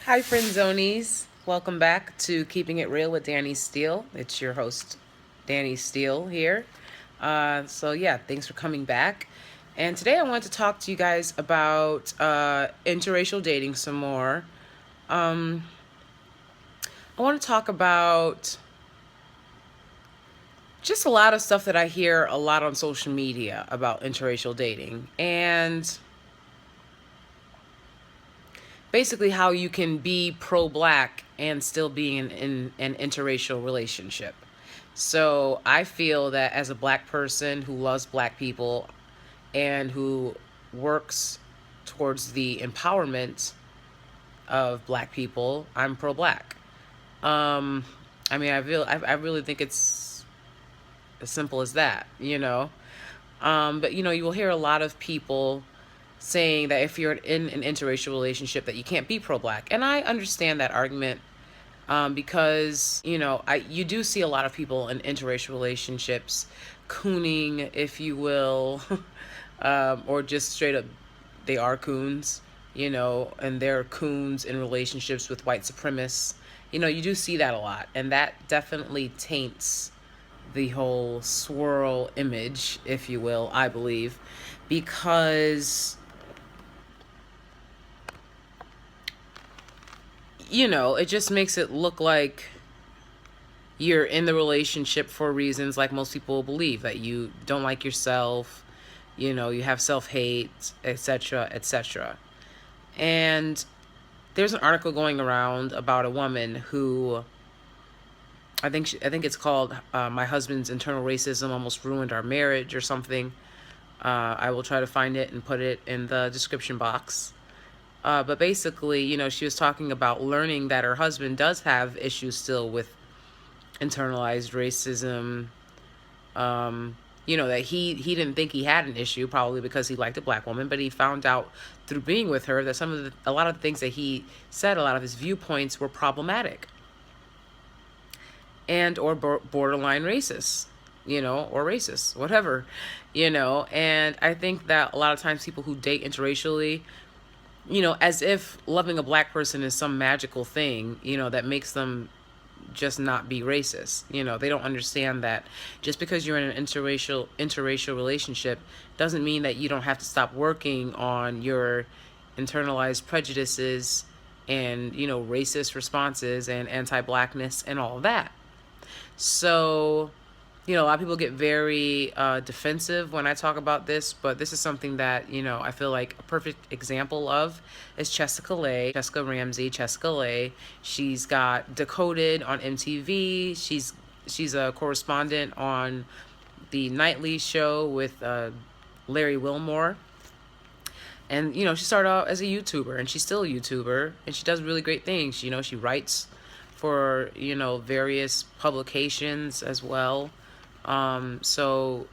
Hi, friendzonies. Welcome back to Keeping It Real with Danie Steele. It's your host, Danie Steele here. Thanks for coming back. And today I want to talk to you guys about interracial dating some more. I want to talk about just a lot of stuff that I hear a lot on social media about interracial dating. And basically how you can be pro-black and still be in an interracial relationship. So I feel that as a black person who loves black people and who works towards the empowerment of black people, I'm pro-black. Um, I really think it's as simple as that. But you will hear a lot of people saying that if you're in an interracial relationship that you can't be pro-black, and I understand that argument, because you do see a lot of people in interracial relationships cooning, if you will, or just straight up they are coons, and they're coons in relationships with white supremacists. You do see that a lot, and that definitely taints the whole swirl image, if you will, I believe, because it just makes it look like you're in the relationship for reasons like most people believe, that you don't like yourself, you have self-hate, etc., etc. And there's an article going around about a woman who I think it's called "My Husband's Internal Racism Almost Ruined Our Marriage" or something. I will try to find it and put it in the description box. But basically, she was talking about learning that her husband does have issues still with internalized racism. That he didn't think he had an issue, probably because he liked a black woman, but he found out through being with her that a lot of the things that he said, a lot of his viewpoints were problematic and or borderline racist, or racist, whatever, and I think that a lot of times people who date interracially, as if loving a black person is some magical thing, that makes them just not be racist. They don't understand that just because you're in an interracial relationship doesn't mean that you don't have to stop working on your internalized prejudices and, racist responses and anti-blackness and all of that. So, a lot of people get very defensive when I talk about this, but this is something that, I feel like a perfect example of is Jessica Ramsey, Jessica Lay. She's got Decoded on MTV. She's a correspondent on the nightly show with Larry Wilmore. And, she started out as a YouTuber, and she's still a YouTuber, and she does really great things. She writes for, various publications as well. So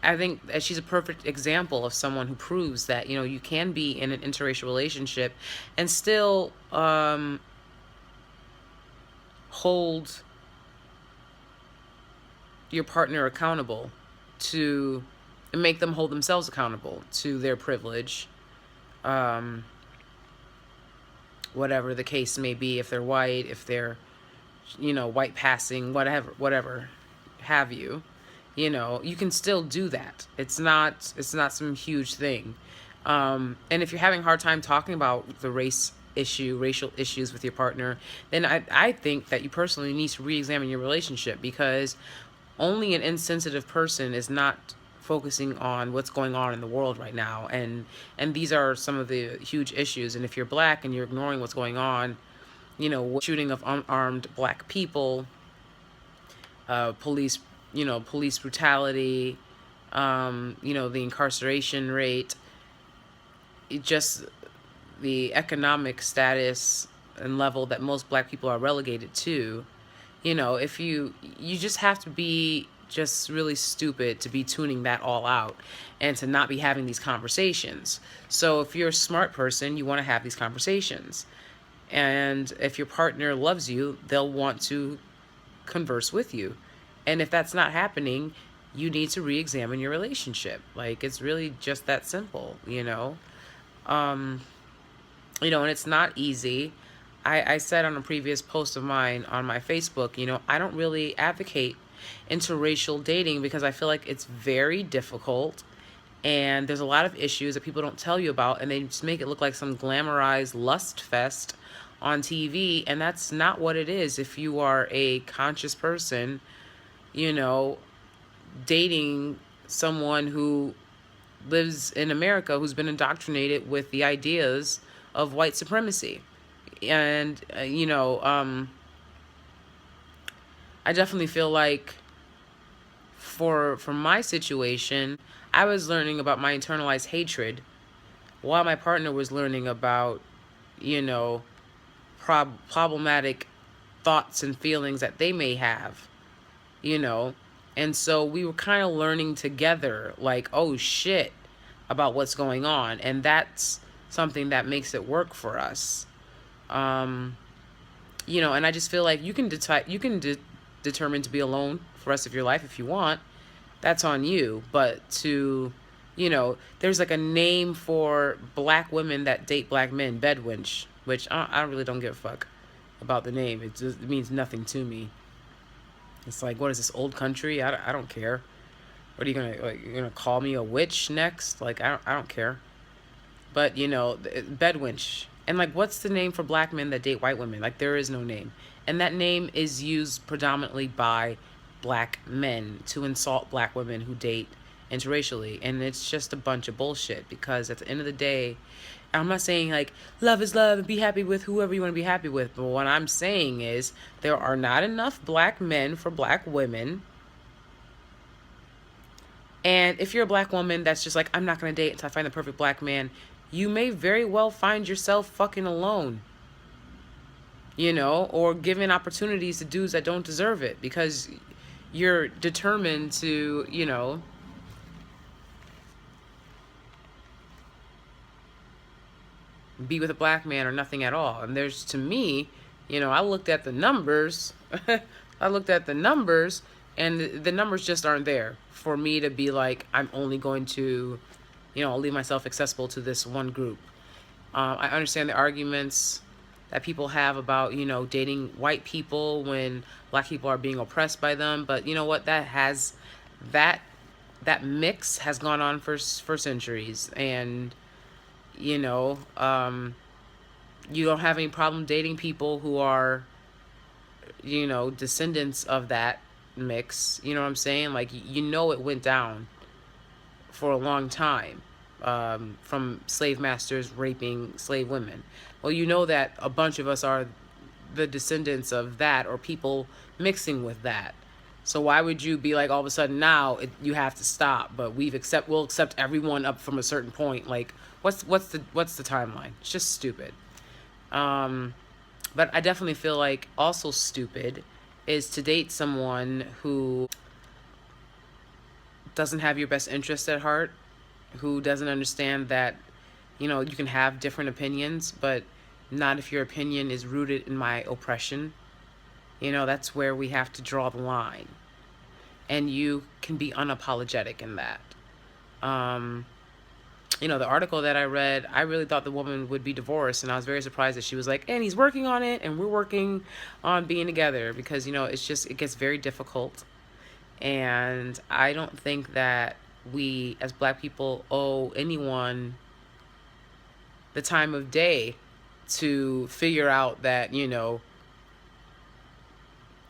I think that she's a perfect example of someone who proves that, you can be in an interracial relationship and still hold your partner accountable to, and make them hold themselves accountable to their privilege, whatever the case may be. If they're white, if they're, white passing, whatever have you. You can still do that. It's not some huge thing. And if you're having a hard time talking about the racial issues with your partner, then I think that you personally need to re-examine your relationship, because only an insensitive person is not focusing on what's going on in the world right now. And these are some of the huge issues. And if you're black and you're ignoring what's going on, shooting of unarmed black people, police brutality, the incarceration rate, just the economic status and level that most black people are relegated to. If you just have to be just really stupid to be tuning that all out and to not be having these conversations. So if you're a smart person, you want to have these conversations. And if your partner loves you, they'll want to converse with you. And if that's not happening, you need to re-examine your relationship. Like, it's really just that simple. And it's not easy. I said on a previous post of mine on my Facebook, I don't really advocate interracial dating because I feel like it's very difficult and there's a lot of issues that people don't tell you about, and they just make it look like some glamorized lust fest on TV, and that's not what it is. If you are a conscious person, you know, dating someone who lives in America who's been indoctrinated with the ideas of white supremacy. And, I definitely feel like for my situation, I was learning about my internalized hatred while my partner was learning about, you know, problematic thoughts and feelings that they may have, you know. And so we were kind of learning together, like, oh shit, about what's going on. And that's something that makes it work for us. Um, and I just feel like you can determine to be alone for the rest of your life if you want. That's on you. But there's like a name for black women that date black men, bedwench, which I really don't give a fuck about the name. It means nothing to me. It's like, what is this, old country? I don't care. What are you gonna, like, you're gonna call me a witch next? Like, I don't care. But bedwench. And like, what's the name for black men that date white women? Like, there is no name. And that name is used predominantly by black men to insult black women who date interracially. And it's just a bunch of bullshit, because at the end of the day, I'm not saying like love is love and be happy with whoever you want to be happy with. But what I'm saying is there are not enough black men for black women. And if you're a black woman that's just like, I'm not going to date until I find the perfect black man, you may very well find yourself fucking alone, or giving opportunities to dudes that don't deserve it because you're determined to, be with a black man or nothing at all. And there's, to me, I looked at the numbers. I looked at the numbers, and the numbers just aren't there for me to be like, I'm only going to, leave myself accessible to this one group. I understand the arguments that people have about, dating white people when black people are being oppressed by them. But you know what? That that mix has gone on for centuries, and you know, um, you don't have any problem dating people who are, descendants of that mix. You know what I'm saying? Like, it went down for a long time, from slave masters raping slave women. Well, you know that a bunch of us are the descendants of that, or people mixing with that. So why would you be like, all of a sudden now you have to stop? But we'll accept everyone up from a certain point. Like, what's the timeline? It's just stupid. Um, but I definitely feel like also stupid is to date someone who doesn't have your best interest at heart, who doesn't understand that, you can have different opinions, but not if your opinion is rooted in my oppression. That's where we have to draw the line. And you can be unapologetic in that. Um, the article that I read, I really thought the woman would be divorced, and I was very surprised that she was like, and he's working on it, and we're working on being together, because, it gets very difficult. And I don't think that we as black people owe anyone the time of day to figure out that,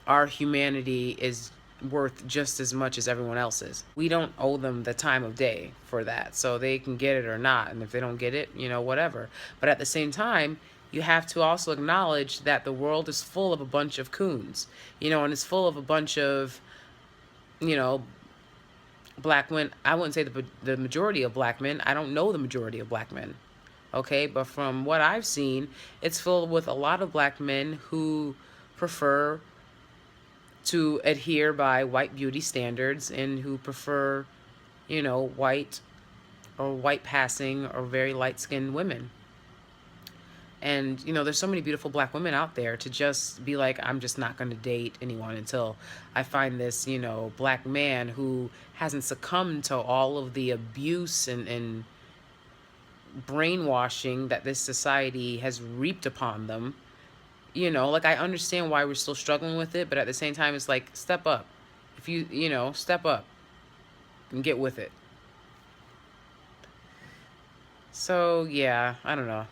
our humanity is worth just as much as everyone else's. We don't owe them the time of day for that. So they can get it or not. And if they don't get it, whatever. But at the same time, you have to also acknowledge that the world is full of a bunch of coons, and it's full of a bunch of, you know, black men. I wouldn't say the majority of black men. I don't know the majority of black men. Okay. But from what I've seen, it's filled with a lot of black men who prefer to adhere by white beauty standards, and who prefer, white or white passing or very light skinned women. And, there's so many beautiful black women out there to just be like, I'm just not going to date anyone until I find this, black man who hasn't succumbed to all of the abuse and brainwashing that this society has reaped upon them. Like, I understand why we're still struggling with it, but at the same time, it's like, step up. If step up and get with it. So, yeah, I don't know.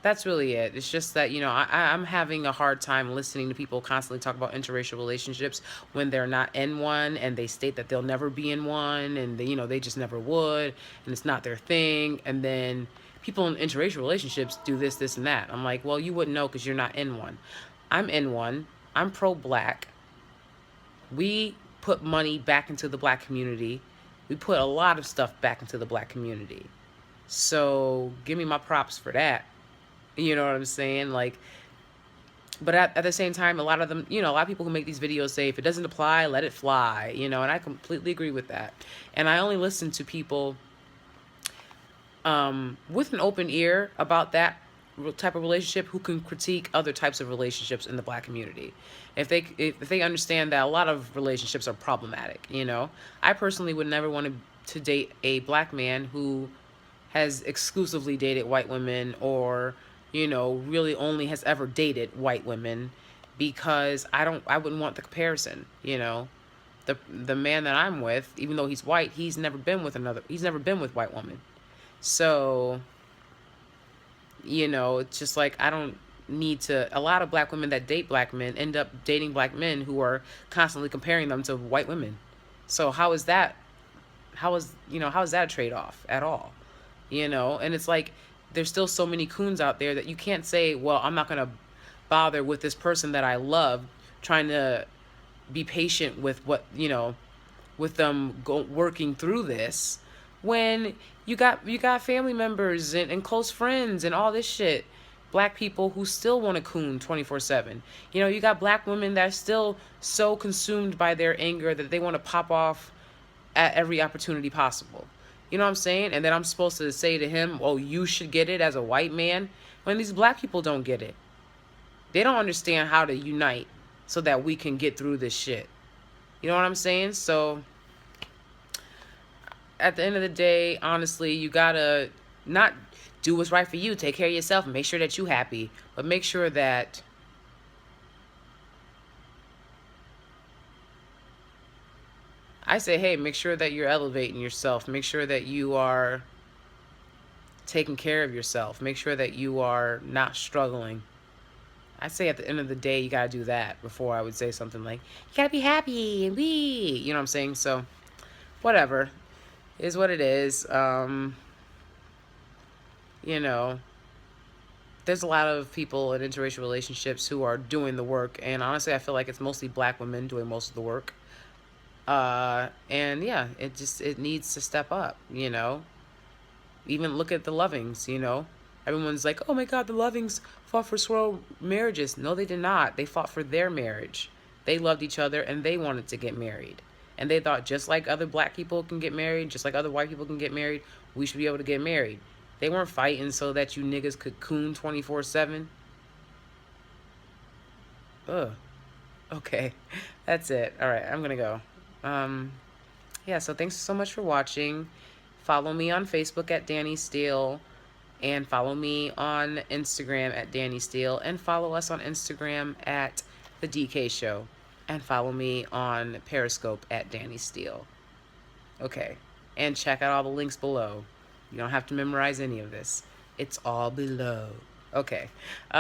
That's really it. It's just that, I'm having a hard time listening to people constantly talk about interracial relationships when they're not in one, and they state that they'll never be in one, and they just never would, and it's not their thing. And then people in interracial relationships do this, this, and that. I'm like, well, you wouldn't know because you're not in one. I'm in one. I'm pro-black. We put money back into the black community. We put a lot of stuff back into the black community. So give me my props for that. You know what I'm saying? Like, but at the same time, a lot of them, a lot of people who make these videos say, if it doesn't apply, let it fly, and I completely agree with that. And I only listen to people with an open ear about that type of relationship who can critique other types of relationships in the black community. If they understand that a lot of relationships are problematic, I personally would never want to date a black man who has exclusively dated white women, or really only has ever dated white women, because I wouldn't want the comparison. The man that I'm with, even though he's white, he's never been with white women. So, it's just like, I don't need to. A lot of black women that date black men end up dating black men who are constantly comparing them to white women. So how is that? How is that a trade-off at all? And it's like, there's still so many coons out there that you can't say, well, I'm not going to bother with this person that I love, trying to be patient with with them working through this, when you got family members and close friends and all this shit, black people who still want to coon 24/7. You got black women that are still so consumed by their anger that they want to pop off at every opportunity possible. You know what I'm saying? And then I'm supposed to say to him, oh, you should get it as a white man, when these black people don't get it. They don't understand how to unite so that we can get through this shit. You know what I'm saying? So at the end of the day, honestly, you gotta not do what's right for you. Take care of yourself and make sure that you're happy. But make sure that I say, hey, make sure that you're elevating yourself. Make sure that you are taking care of yourself. Make sure that you are not struggling. I say at the end of the day, you got to do that before I would say something like, you got to be happy and be, you know what I'm saying? So whatever, it is what it is. There's a lot of people in interracial relationships who are doing the work. And honestly, I feel like it's mostly black women doing most of the work. And yeah, it needs to step up, Even look at the Lovings, Everyone's like, oh my God, the Lovings fought for swirl marriages. No, they did not. They fought for their marriage. They loved each other and they wanted to get married. And they thought, just like other black people can get married, just like other white people can get married, we should be able to get married. They weren't fighting so that you niggas could coon 24/7. Ugh. Okay. That's it. All right, I'm gonna go. Yeah, so thanks so much for watching. Follow me on Facebook at Danie Steele, and follow me on Instagram at Danie Steele, and follow us on Instagram at The DK Show, and follow me on Periscope at Danie Steele. Okay, and check out all the links below. You don't have to memorize any of this. It's all below. Okay.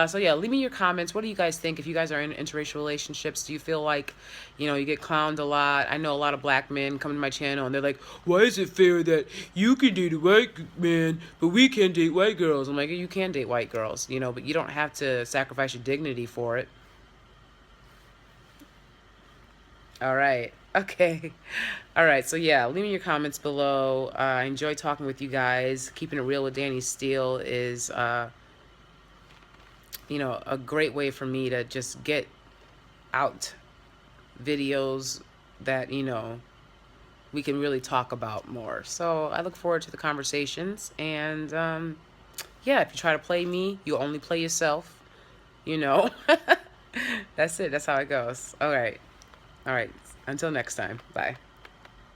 So yeah, leave me your comments. What do you guys think? If you guys are in interracial relationships, do you feel like, you get clowned a lot? I know a lot of black men come to my channel and they're like, why is it fair that you can date a white man, but we can't date white girls? I'm like, you can date white girls, but you don't have to sacrifice your dignity for it. All right. Okay. All right. So yeah, leave me your comments below. I enjoy talking with you guys. Keeping it real with Danie Steele is, a great way for me to just get out videos that, we can really talk about more. So I look forward to the conversations. And yeah, if you try to play me, you only play yourself. That's it. That's how it goes. All right. All right. Until next time. Bye.